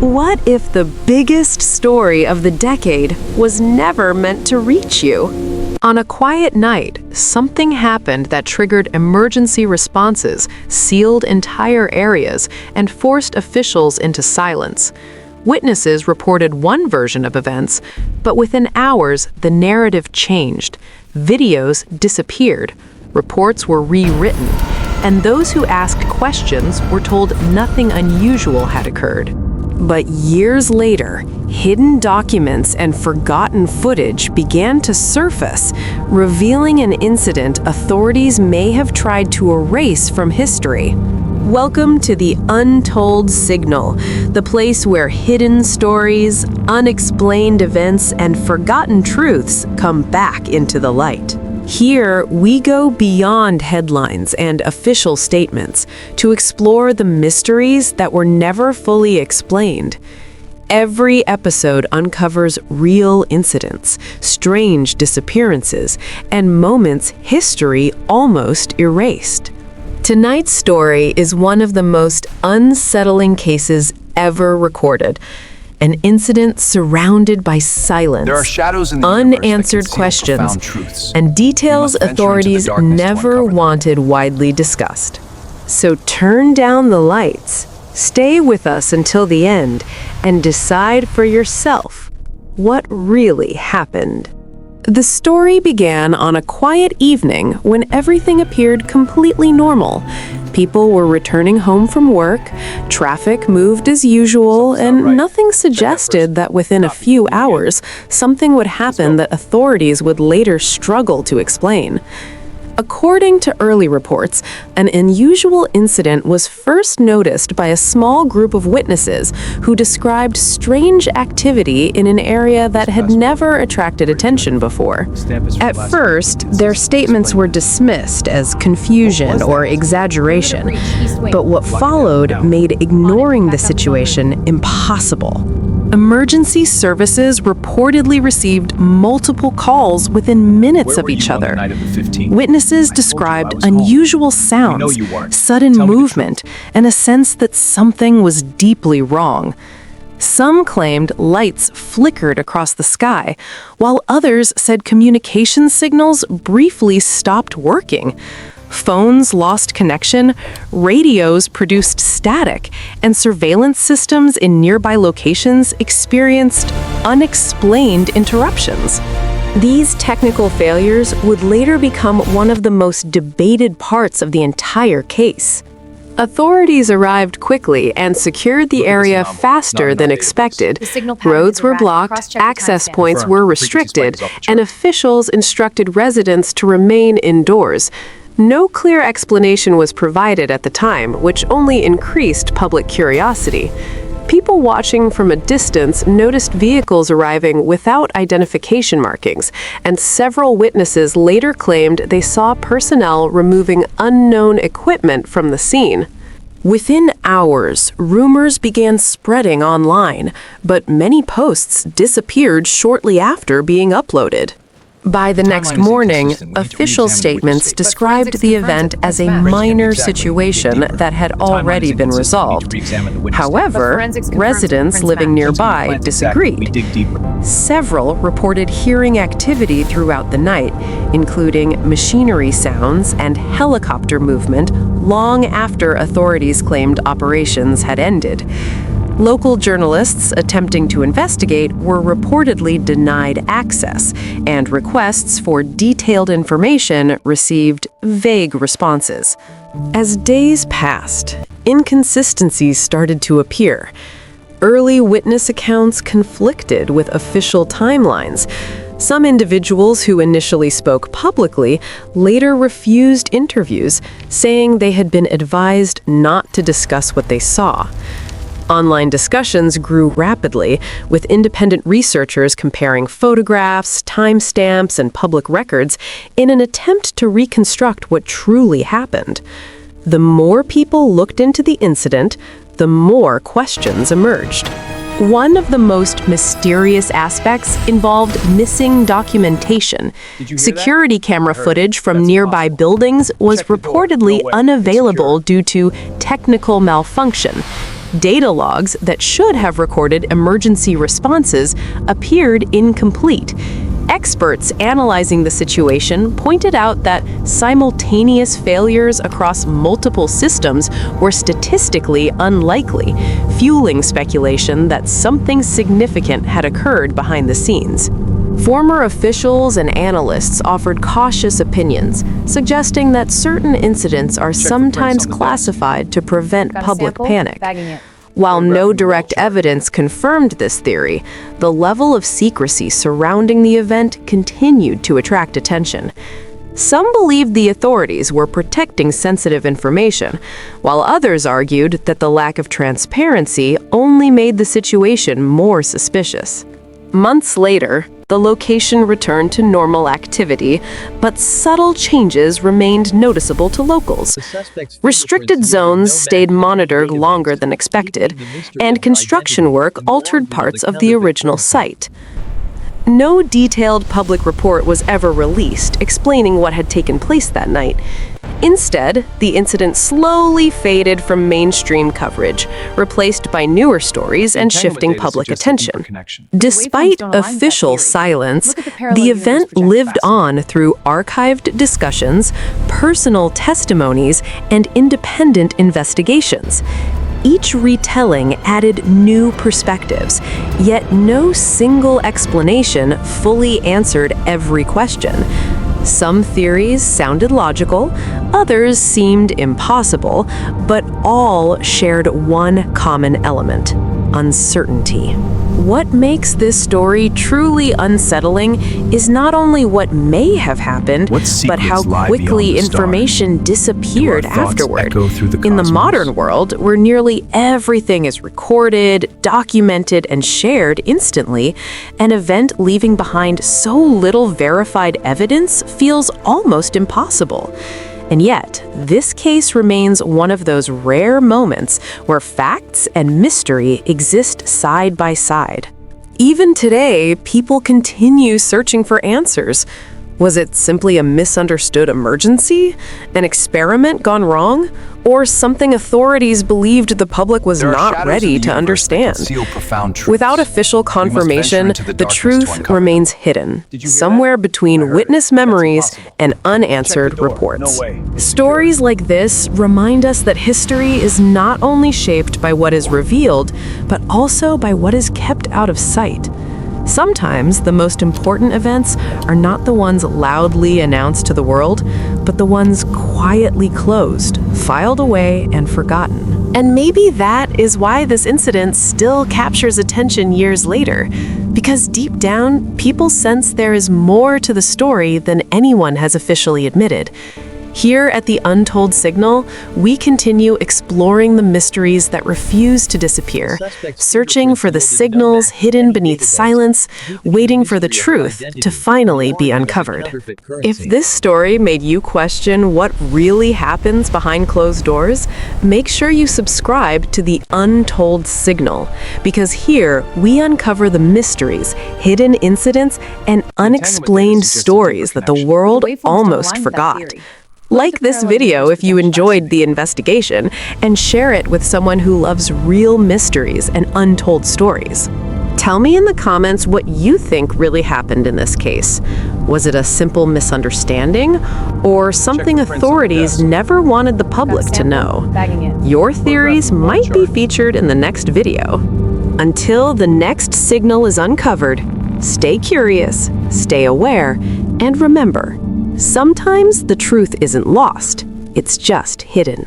What if the biggest story of the decade was never meant to reach you? On a quiet night, something happened that triggered emergency responses, sealed entire areas, and forced officials into silence. Witnesses reported one version of events, but within hours, the narrative changed. Videos disappeared, reports were rewritten, and those who asked questions were told nothing unusual had occurred. But years later, hidden documents and forgotten footage began to surface, revealing an incident authorities may have tried to erase from history. Welcome to the Untold Signal, the place where hidden stories, unexplained events, and forgotten truths come back into the light. Here, we go beyond headlines and official statements to explore the mysteries that were never fully explained. Every episode uncovers real incidents, strange disappearances, and moments history almost erased. Tonight's story is one of the most unsettling cases ever recorded. An incident surrounded by silence, there are shadows in the unanswered questions, truths, and details authorities never wanted widely discussed. So turn down the lights, stay with us until the end, and decide for yourself what really happened. The story began on a quiet evening when everything appeared completely normal. People were returning home from work, traffic moved as usual, and nothing suggested that within a few hours, something would happen that authorities would later struggle to explain. According to early reports, an unusual incident was first noticed by a small group of witnesses who described strange activity in an area that had never attracted attention before. At first, their statements were dismissed as confusion or exaggeration, but what followed made ignoring the situation impossible. Emergency services reportedly received multiple calls within minutes of each other. Witnesses described unusual sounds, sudden movement, and a sense that something was deeply wrong. Some claimed lights flickered across the sky, while others said communication signals briefly stopped working. Phones lost connection, radios produced static, and surveillance systems in nearby locations experienced unexplained interruptions. These technical failures would later become one of the most debated parts of the entire case. Authorities arrived quickly and secured the area faster than expected. Roads were blocked, access points were restricted, and officials instructed residents to remain indoors. No clear explanation was provided at the time, which only increased public curiosity. People watching from a distance noticed vehicles arriving without identification markings, and several witnesses later claimed they saw personnel removing unknown equipment from the scene. Within hours, rumors began spreading online, but many posts disappeared shortly after being uploaded. By the next morning, official statements described the event as a minor situation that had already been resolved. However, residents living nearby disagreed. Several reported hearing activity throughout the night, including machinery sounds and helicopter movement long after authorities claimed operations had ended. Local journalists attempting to investigate were reportedly denied access, and requests for detailed information received vague responses. As days passed, inconsistencies started to appear. Early witness accounts conflicted with official timelines. Some individuals who initially spoke publicly later refused interviews, saying they had been advised not to discuss what they saw. Online discussions grew rapidly, with independent researchers comparing photographs, timestamps, and public records in an attempt to reconstruct what truly happened. The more people looked into the incident, the more questions emerged. One of the most mysterious aspects involved missing documentation. Security camera footage from nearby buildings was reportedly unavailable due to technical malfunction. Data logs that should have recorded emergency responses appeared incomplete. Experts analyzing the situation pointed out that simultaneous failures across multiple systems were statistically unlikely, fueling speculation that something significant had occurred behind the scenes. Former officials and analysts offered cautious opinions, suggesting that certain incidents are sometimes classified to prevent public panic. While no direct evidence confirmed this theory, the level of secrecy surrounding the event continued to attract attention. Some believed the authorities were protecting sensitive information, while others argued that the lack of transparency only made the situation more suspicious. Months later, the location returned to normal activity, but subtle changes remained noticeable to locals. Restricted zones stayed monitored longer than expected, and construction work altered parts of the original site. No detailed public report was ever released explaining what had taken place that night. Instead, the incident slowly faded from mainstream coverage, replaced by newer stories and shifting public attention. Despite official silence, the event lived on through archived discussions, personal testimonies, and independent investigations. Each retelling added new perspectives, yet no single explanation fully answered every question. Some theories sounded logical, others seemed impossible, but all shared one common element: uncertainty. What makes this story truly unsettling is not only what may have happened, but how quickly information disappeared afterward. In the modern world, where nearly everything is recorded, documented, and shared instantly, an event leaving behind so little verified evidence feels almost impossible. And yet, this case remains one of those rare moments where facts and mystery exist side by side. Even today, people continue searching for answers. Was it simply a misunderstood emergency? An experiment gone wrong? Or something authorities believed the public was not ready to understand? Without official confirmation, the truth remains hidden, somewhere between witness memories and unanswered reports. Stories like this remind us that history is not only shaped by what is revealed, but also by what is kept out of sight. Sometimes the most important events are not the ones loudly announced to the world, but the ones quietly closed, filed away, and forgotten. And maybe that is why this incident still captures attention years later, because deep down, people sense there is more to the story than anyone has officially admitted. Here at the Untold Signal, we continue exploring the mysteries that refuse to disappear, searching for the signals hidden beneath silence, waiting for the truth to finally be uncovered. If this story made you question what really happens behind closed doors, make sure you subscribe to the Untold Signal, because here we uncover the mysteries, hidden incidents, and unexplained stories that the world almost forgot. Like this video if you enjoyed the investigation, and share it with someone who loves real mysteries and untold stories. Tell me in the comments what you think really happened in this case. Was it a simple misunderstanding, or something authorities never wanted the public to know? Your theories might be featured in the next video. Until the next signal is uncovered, stay curious, stay aware, and remember, sometimes the truth isn't lost, it's just hidden.